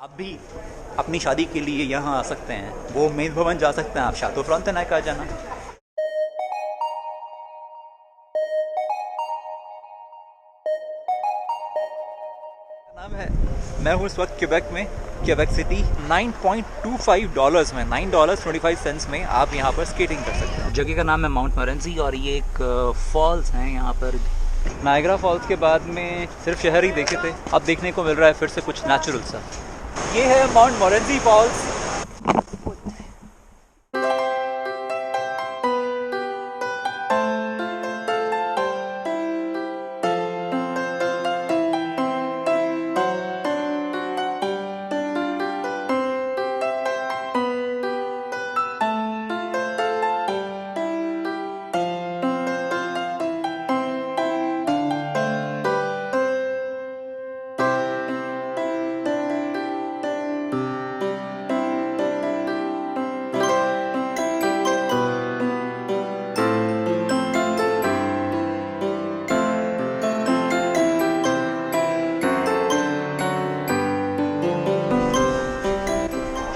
आप भी अपनी शादी के लिए यहाँ आ सकते हैं, वो मेज़ भवन जा सकते हैं, आप शातो फ्रॉन्टेनैक आ जाना। नाम है, मैं हूँ इस वक्त क्यूबेक में, क्यूबेक सिटी। $9.25 में, $9.25 में आप यहाँ पर स्केटिंग कर सकते हैं। जगह का नाम है माउंट मोरेंजी और ये एक फॉल्स हैं यहाँ पर। नायग्रा फॉल्स के बाद में सिर्फ शहर ही देखे थे, अब देखने को मिल रहा है फिर से कुछ नेचुरल सा। ये है माउंट मोरेंजी फॉल्स।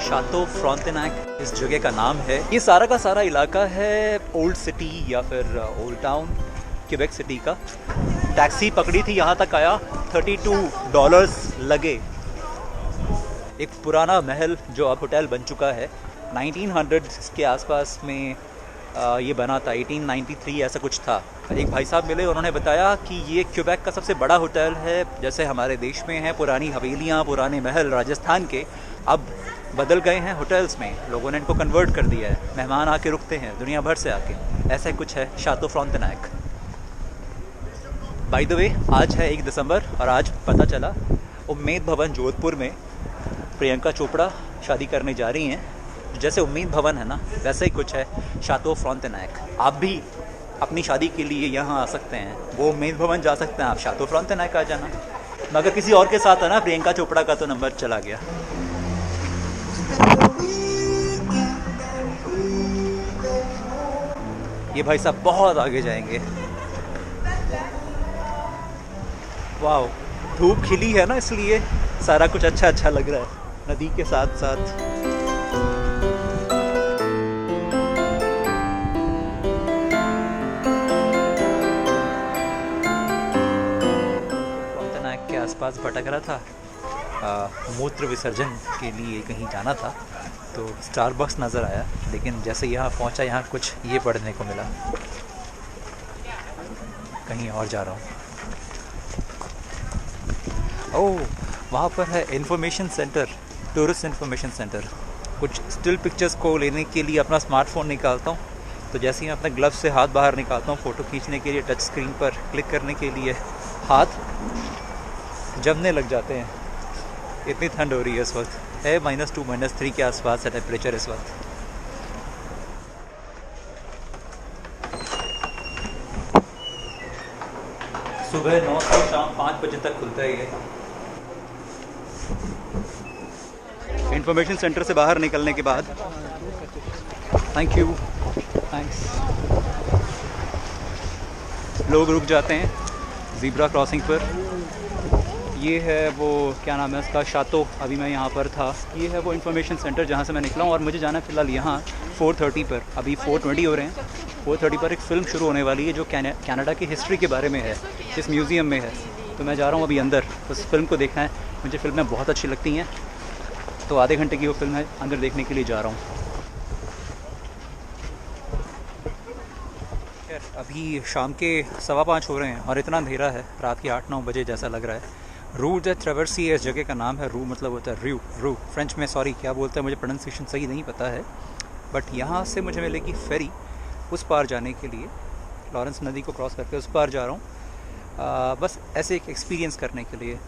शातो फ्रॉन्टेनैक इस जगह का नाम है। ये सारा का सारा इलाका है ओल्ड सिटी या फिर ओल्ड टाउन क्यूबेक सिटी का। टैक्सी पकड़ी थी, यहाँ तक आया, $32 लगे। एक पुराना महल जो अब होटल बन चुका है, 1900 के आसपास में ये बना था, 1893 ऐसा कुछ था। एक भाई साहब मिले, उन्होंने बताया कि ये क्यूबेक का सबसे बड़ा होटल है। जैसे हमारे देश में हैं पुरानी हवेलियाँ, पुराने महल राजस्थान के, अब बदल गए हैं होटल्स में। लोगों ने इनको कन्वर्ट कर दिया है, मेहमान आके रुकते हैं दुनिया भर से आके। ऐसा कुछ है शातो फ्रॉन्टेनैक। बाय द वे, आज है 1 दिसंबर और आज पता चला उम्मीद भवन जोधपुर में प्रियंका चोपड़ा शादी करने जा रही हैं। जैसे उम्मीद भवन है ना, वैसे ही कुछ है शातो फ्रॉन्टेनैक। आप भी अपनी शादी के लिए यहाँ आ सकते हैं, वो उम्मीद भवन जा सकते हैं, आप शातो फ्रॉन्टेनैक आ जाना। मगर किसी और के साथ है ना, प्रियंका चोपड़ा का तो नंबर चला गया। ये भाई साहब बहुत आगे जाएंगे। वाह, धूप खिली है ना, इसलिए सारा कुछ अच्छा अच्छा लग रहा है नदी के साथ साथ। फ्रॉन्टेनैक के आसपास भटक रहा था, मूत्र विसर्जन के लिए कहीं जाना था, तो स्टारबक्स नज़र आया। लेकिन जैसे यहाँ पहुँचा, यहाँ कुछ ये पढ़ने को मिला, कहीं और जा रहा हूँ। ओह, वहाँ पर है information centre, tourist information centre. कुछ स्टिल पिक्चर्स को लेने के लिए अपना स्मार्टफोन निकालता हूँ, तो जैसे ही मैं अपने ग्लव्स से हाथ बाहर निकालता हूँ फ़ोटो खींचने के लिए, टच स्क्रीन पर क्लिक करने के लिए हाथ जमने लग जाते हैं। इतनी ठंड हो रही है इस वक्त, है -2 -3 के आसपास है टेम्परेचर इस वक्त। सुबह 9 से शाम 5 बजे तक खुलता है ये। इंफॉर्मेशन सेंटर से बाहर निकलने के बाद, थैंक यू, थैंक्स, लोग रुक जाते हैं ज़ीब्रा क्रॉसिंग पर। ये है वो, क्या नाम है उसका, शातो। अभी मैं यहाँ पर था। ये है वो इन्फॉर्मेशन सेंटर जहाँ से मैं निकला हूँ और मुझे जाना है फ़िलहाल यहाँ 4:30 पर। अभी 4:20 हो रहे हैं। 4:30 पर एक फ़िल्म शुरू होने वाली है जो कनाडा की हिस्ट्री के बारे में है, इस म्यूज़ियम में है। तो मैं जा रहा हूँ अभी अंदर उस फिल्म को देखना है। मुझे फ़िल्में बहुत अच्छी लगती हैं, तो आधे घंटे की वो फिल्म है, अंदर देखने के लिए जा रहा हूँ। अभी शाम के 5:15 हो रहे हैं और इतना अंधेरा है, रात के 8-9 बजे जैसा लग रहा है। रू द ट्रेवर्सी इस जगह का नाम है। रू मतलब होता है रू फ्रेंच में, सॉरी क्या बोलते हैं मुझे प्रोनाउंसिएशन सही नहीं पता है। बट यहाँ से मुझे मिलेगी फेरी उस पार जाने के लिए, लॉरेंस नदी को क्रॉस करके उस पार जा रहा हूँ। बस ऐसे एक एक्सपीरियंस करने के लिए।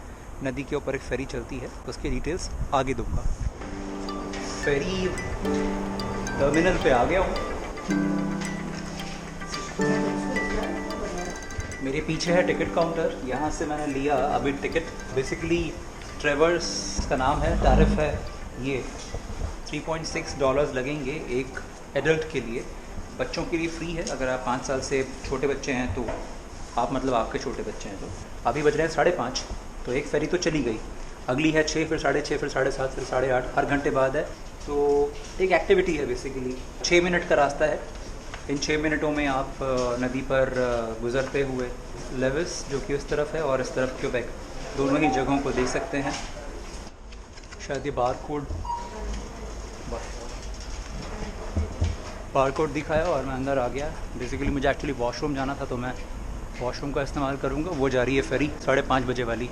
नदी के ऊपर एक फेरी चलती है, उसकी डिटेल्स आगे दूंगा। फेरी टर्मिनल पे आ गया हूँ। मेरे पीछे है टिकट काउंटर, यहाँ से मैंने लिया अभी टिकट। बेसिकली ट्रेवर्स का नाम है, टैरिफ है ये $3.6 लगेंगे एक एडल्ट के लिए। बच्चों के लिए फ्री है, अगर आप 5 साल से छोटे बच्चे हैं तो आप, मतलब आपके छोटे बच्चे हैं तो। अभी बज रहे हैं 5:30, तो एक फेरी तो चली गई। अगली है 6, फिर 6:30, फिर 7:30, फिर 8:30, हर घंटे बाद है। तो एक एक्टिविटी है बेसिकली। 6 मिनट का रास्ता है। इन 6 मिनटों में आप नदी पर गुज़रते हुए लेविस जो कि उस तरफ है और इस तरफ क्यूबेक, दोनों ही जगहों को देख सकते हैं। शायद ये बार कोड दिखाया और मैं अंदर आ गया। बेसिकली मुझे एक्चुअली वॉशरूम जाना था, तो मैं वॉशरूम का इस्तेमाल करूँगा। वो जा रही है फेरी 5:30 बजे वाली।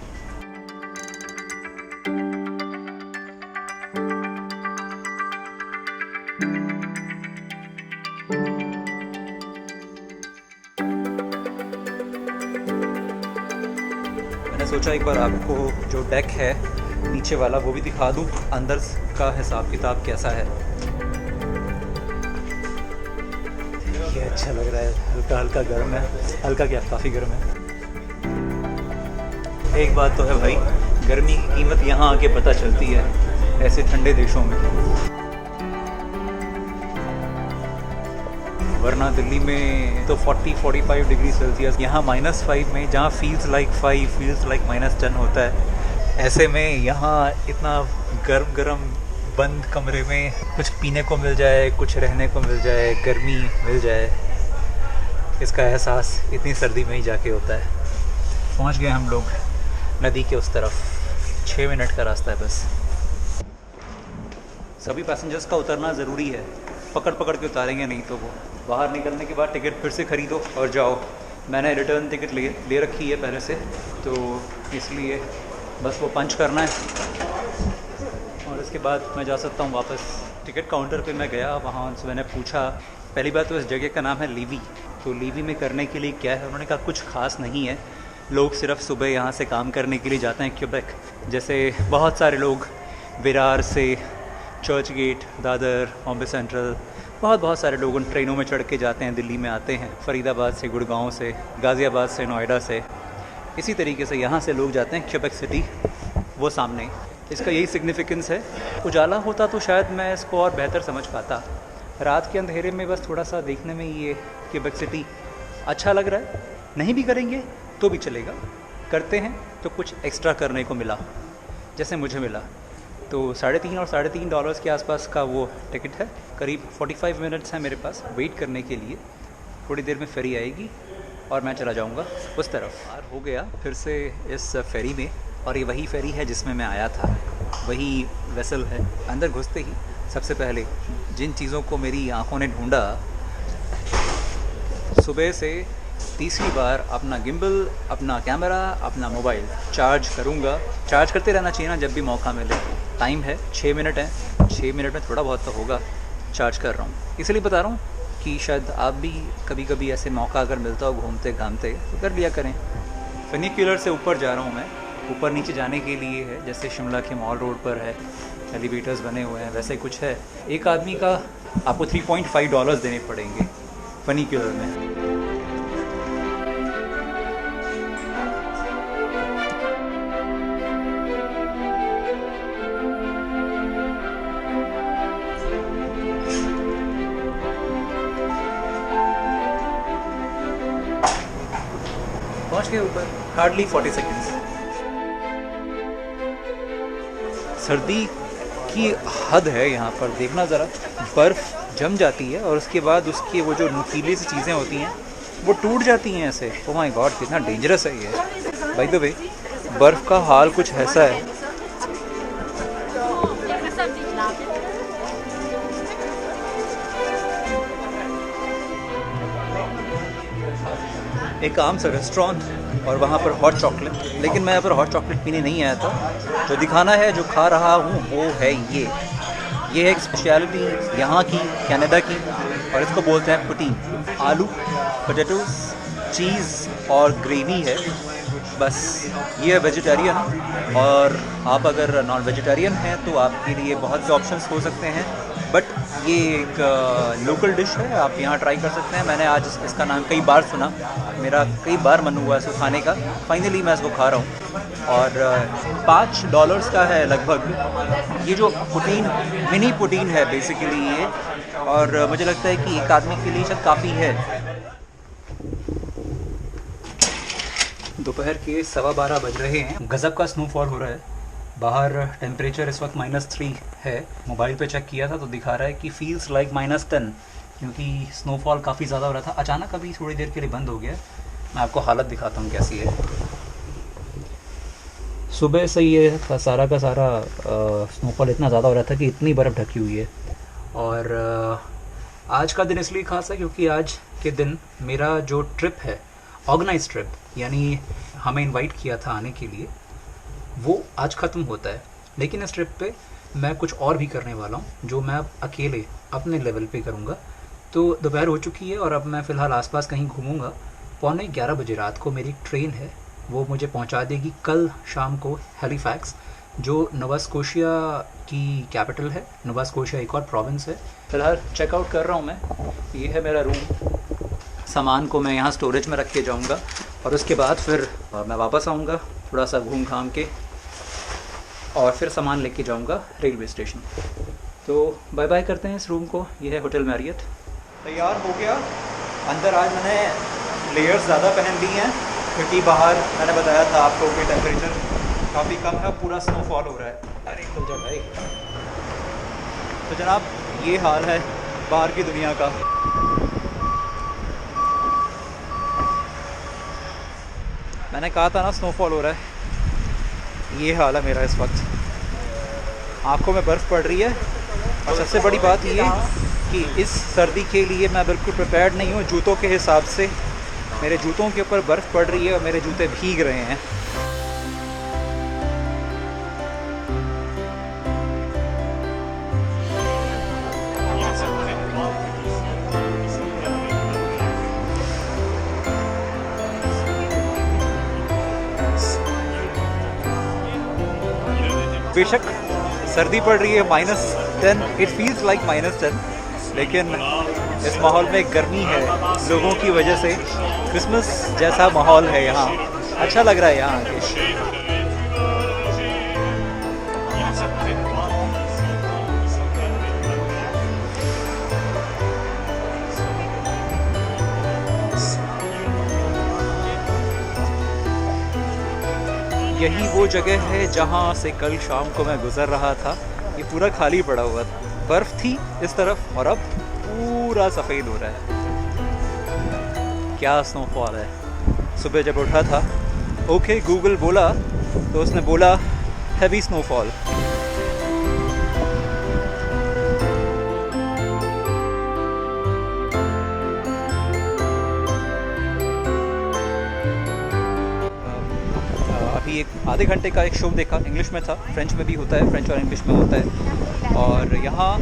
मैंने सोचा एक बार आपको जो डेक है नीचे वाला वो भी दिखा दूँ, अंदर का हिसाब किताब कैसा है। ये अच्छा लग रहा है, हल्का हल्का गर्म है, हल्का क्या काफ़ी गर्म है। एक बात तो है भाई, गर्मी की कीमत यहाँ आके पता चलती है ऐसे ठंडे देशों में, वरना दिल्ली में तो 40-45 डिग्री सेल्सियस, यहाँ -5 में, जहाँ फील्स लाइक 5 फील्स लाइक -10 होता है। ऐसे में यहाँ इतना गर्म बंद कमरे में कुछ पीने को मिल जाए, कुछ रहने को मिल जाए, गर्मी मिल जाए, इसका एहसास इतनी सर्दी में ही जाके होता है। पहुँच गए हम लोग नदी के उस तरफ। 6 मिनट का रास्ता है बस। सभी पैसेंजर्स का उतरना ज़रूरी है, पकड़ के उतारेंगे नहीं तो वो। बाहर निकलने के बाद टिकट फिर से ख़रीदो और जाओ। मैंने रिटर्न टिकट ले रखी है पहले से, तो इसलिए बस वो पंच करना है और इसके बाद मैं जा सकता हूँ वापस। टिकट काउंटर पे मैं गया, वहाँ से मैंने पूछा। पहली बात तो इस जगह का नाम है लीवी। तो लीवी में करने के लिए क्या है, उन्होंने कहा कुछ खास नहीं है, लोग सिर्फ सुबह यहाँ से काम करने के लिए जाते हैं क्यूबेक। जैसे बहुत सारे लोग विरार से, चर्च गेट, दादर, बॉम्बे सेंट्रल, बहुत सारे लोग उन ट्रेनों में चढ़ के जाते हैं, दिल्ली में आते हैं, फरीदाबाद से, गुड़गांव से, गाज़ियाबाद से, नोएडा से। इसी तरीके से यहाँ से लोग जाते हैं क्यूबेक सिटी, वो सामने। इसका यही सिग्निफिकेंस है। उजाला होता तो शायद मैं इसको और बेहतर समझ पाता। रात के अंधेरे में बस थोड़ा सा देखने में ये क्यूबेक सिटी अच्छा लग रहा है। नहीं भी करेंगे तो भी चलेगा, करते हैं तो कुछ एक्स्ट्रा करने को मिला, जैसे मुझे मिला। तो $3.5 और $3.5 के आसपास का वो टिकट है। करीब 45 मिनट्स हैं मेरे पास वेट करने के लिए। थोड़ी देर में फेरी आएगी और मैं चला जाऊंगा उस तरफ। पार हो गया फिर से इस फेरी में, और ये वही फेरी है जिसमें मैं आया था, वही वेसल है। अंदर घुसते ही सबसे पहले जिन चीज़ों को मेरी आंखों ने ढूंढा, सुबह से तीसरी बार अपना गिम्बल, अपना कैमरा, अपना मोबाइल चार्ज करूँगा। चार्ज करते रहना चाहिए ना जब भी मौका मिले। टाइम है 6 मिनट है, 6 मिनट में थोड़ा बहुत तो होगा। चार्ज कर रहा हूँ, इसलिए बता रहा हूँ कि शायद आप भी कभी कभी ऐसे मौका अगर मिलता हो घूमते घामते तो कर लिया करें। फनीक्यूलर से ऊपर जा रहा हूँ मैं। ऊपर नीचे जाने के लिए है, जैसे शिमला के मॉल रोड पर है, एलिवेटर्स बने हुए हैं, वैसे कुछ है। एक आदमी का आपको $3.5 देने पड़ेंगे फनीक्यूलर में। पहुंच गए ऊपर, हार्डली 40 सेकेंड्स। सर्दी की हद है यहाँ पर, देखना ज़रा। बर्फ़ जम जाती है और उसके बाद उसकी वो जो नुकीली सी चीज़ें होती हैं वो टूट जाती हैं ऐसे। ओह माय गॉड, कितना डेंजरस है ये। बाय द वे, बर्फ़ का हाल कुछ ऐसा है। एक आम सा रेस्टोरेंट और वहाँ पर हॉट चॉकलेट, लेकिन मैं यहाँ पर हॉट चॉकलेट पीने नहीं आया था। जो दिखाना है, जो खा रहा हूँ वो है ये है एक स्पेशलिटी यहाँ की, कनाडा की, और इसको बोलते हैं पुटीन। आलू, पोटैटोज, चीज़ और ग्रेवी है बस। ये है वेजिटेरियन, और आप अगर नॉन वेजिटेरियन हैं तो आपके लिए बहुत से ऑप्शंस हो सकते हैं, बट ये एक लोकल डिश है, आप यहाँ ट्राई कर सकते हैं। मैंने आज इसका नाम कई बार सुना, मेरा कई बार मन हुआ इसको खाने का। फाइनली मैं इसको खा रहा हूँ और $5 का है लगभग। ये जो पुटीन, मिनी पुटीन है बेसिकली ये, और मुझे लगता है कि एक आदमी के लिए शायद काफ़ी है। दोपहर के 12:15 बज रहे हैं। गज़ब का स्नोफॉल हो रहा है, बाहर टेम्परेचर इस वक्त -3 है। मोबाइल पे चेक किया था तो दिखा रहा है कि फील्स लाइक -10, क्योंकि स्नोफॉल काफ़ी ज़्यादा हो रहा था। अचानक अभी थोड़ी देर के लिए बंद हो गया। मैं आपको हालत दिखाता हूँ कैसी है। सुबह से ये सारा का सारा स्नोफॉल इतना ज़्यादा हो रहा था कि इतनी बर्फ़ ढकी हुई है। और आज का दिन इसलिए ख़ास है क्योंकि आज के दिन मेरा जो ट्रिप है, ऑर्गेनाइज ट्रिप, यानी हमें इनवाइट किया था आने के लिए, वो आज ख़त्म होता है। लेकिन इस ट्रिप पे मैं कुछ और भी करने वाला हूँ जो मैं अब अकेले अपने लेवल पे करूँगा। तो दोपहर हो चुकी है और अब मैं फ़िलहाल आसपास कहीं घूमूंगा। 11:15 बजे रात को मेरी ट्रेन है, वो मुझे पहुँचा देगी कल शाम को हैलिफैक्स, जो नोवा स्कोशिया की कैपिटल है। नोवा स्कोशिया एक और प्रोविंस है। फ़िलहाल चेकआउट कर रहा हूँ मैं। ये है मेरा रूम। सामान को मैं यहाँ स्टोरेज में रख के जाऊँगा और उसके बाद फिर मैं वापस आऊँगा, थोड़ा सा घूम घाम के, और फिर सामान लेके जाऊँगा रेलवे स्टेशन। तो बाय बाय करते हैं इस रूम को। ये है होटल मैरियट। तैयार हो गया। अंदर आज मैंने लेयर्स ज़्यादा पहन ली हैं क्योंकि बाहर मैंने बताया था आपको कि टेम्परेचर काफ़ी कम है, पूरा स्नोफॉल हो रहा है। अरे खुल जा भाई। तो जनाब ये हाल है बाहर की दुनिया का। मैंने कहा था ना स्नोफॉल हो रहा है। ये हाल है मेरा इस वक्त। आँखों में बर्फ़ पड़ रही है और सबसे बड़ी बात ये कि इस सर्दी के लिए मैं बिल्कुल प्रिपेयर्ड नहीं हूँ जूतों के हिसाब से। मेरे जूतों के ऊपर बर्फ़ पड़ रही है और मेरे जूते भीग रहे हैं। बेशक सर्दी पड़ रही है -10, इट फील्स लाइक -10, लेकिन इस माहौल में गर्मी है लोगों की वजह से। क्रिसमस जैसा माहौल है यहाँ। अच्छा लग रहा है यहाँ आके। यही वो जगह है जहाँ से कल शाम को मैं गुज़र रहा था। ये पूरा खाली पड़ा हुआ था, बर्फ़ थी इस तरफ और अब पूरा सफ़ेद हो रहा है। क्या स्नोफॉल है। सुबह जब उठा था, ओके गूगल बोला तो उसने बोला हैवी स्नोफॉल। अभी एक आधे घंटे का एक शो देखा, इंग्लिश में था, फ्रेंच में भी होता है, फ्रेंच और इंग्लिश में होता है। और यहाँ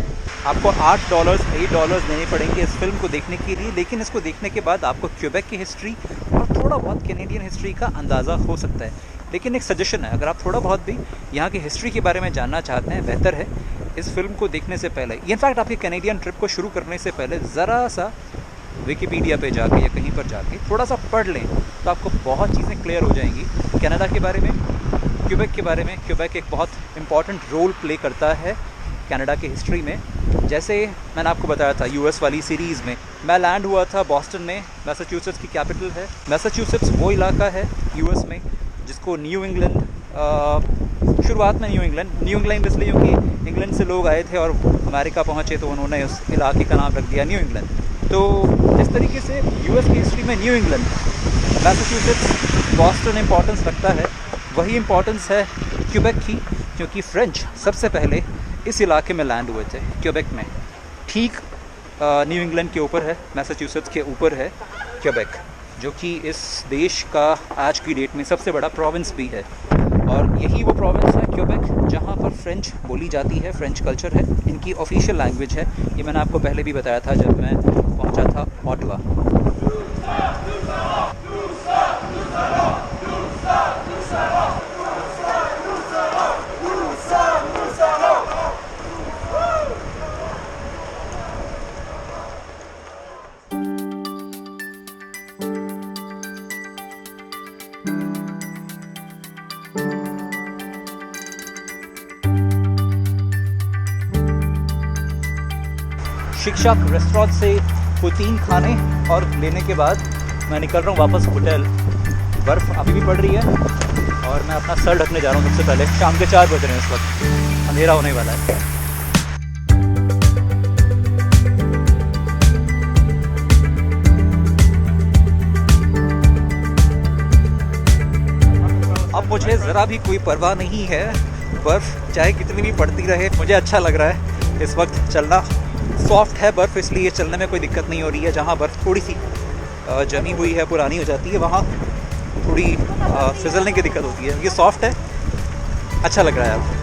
आपको $8 देने पड़ेंगे इस फिल्म को देखने के लिए। लेकिन इसको देखने के बाद आपको क्यूबेक की हिस्ट्री और थोड़ा बहुत कैनेडियन हिस्ट्री का अंदाज़ा हो सकता है। लेकिन एक सजेशन है, अगर आप थोड़ा बहुत भी यहाँ की हिस्ट्री के बारे में जानना चाहते हैं, बेहतर है इस फिल्म को देखने से पहले, इनफैक्ट आपकी कैनेडियन ट्रिप को शुरू करने से पहले, ज़रा सा विकिपीडिया पे जाके या कहीं पर जाके थोड़ा सा पढ़ लें तो आपको बहुत चीज़ें क्लियर हो जाएंगी कनाडा के बारे में, क्यूबेक के बारे में। क्यूबेक एक बहुत इंपॉर्टेंट रोल प्ले करता है कनाडा की हिस्ट्री में। जैसे मैंने आपको बताया था यूएस वाली सीरीज़ में, मैं लैंड हुआ था बॉस्टन में, मैसाचुसेट्स की कैपिटल है। मैसाचुसेट्स वो इलाका है यूएस में जिसको न्यू इंग्लैंड, शुरुआत में न्यू इंग्लैंड इसलिए क्योंकि इंग्लैंड से लोग आए थे और अमेरिका पहुँचे तो उन्होंने उस इलाके का नाम रख दिया न्यू इंग्लैंड। तो इस तरीके से यूएस की हिस्ट्री में new England, Massachusetts, Boston importance रखता है। वही इंपॉर्टेंस है क्यूबेक की, क्योंकि फ्रेंच सबसे पहले इस इलाके में लैंड हुए थे, क्यूबेक में। ठीक न्यू इंग्लैंड के ऊपर है, मैसाचुसेट्स के ऊपर है क्यूबेक, जो कि इस देश का आज की डेट में सबसे बड़ा प्रोविंस भी है। और यही वो प्रोविंस है क्यूबेक जहाँ पर फ्रेंच बोली जाती है, फ्रेंच कल्चर है, इनकी ऑफिशियल लैंग्वेज है। ये मैंने आपको पहले भी बताया था जब मैं पहुँचा था ऑटवा। शिक्षक रेस्टोरेंट से पोटीन खाने और लेने के बाद मैं निकल रहा हूँ वापस होटल। बर्फ़ अभी भी पड़ रही है और मैं अपना सर ढकने जा रहा हूँ सबसे पहले। शाम के 4 बज रहे हैं इस वक्त, अंधेरा होने वाला है। अब मुझे ज़रा भी कोई परवाह नहीं है, बर्फ़ चाहे कितनी भी पड़ती रहे, मुझे अच्छा लग रहा है इस वक्त चलना। सॉफ्ट है बर्फ़, इसलिए चलने में कोई दिक्कत नहीं हो रही है। जहाँ बर्फ़ थोड़ी सी जमी हुई है, पुरानी हो जाती है, वहाँ थोड़ी फिसलने की दिक्कत होती है। ये सॉफ्ट है, अच्छा लग रहा है अब।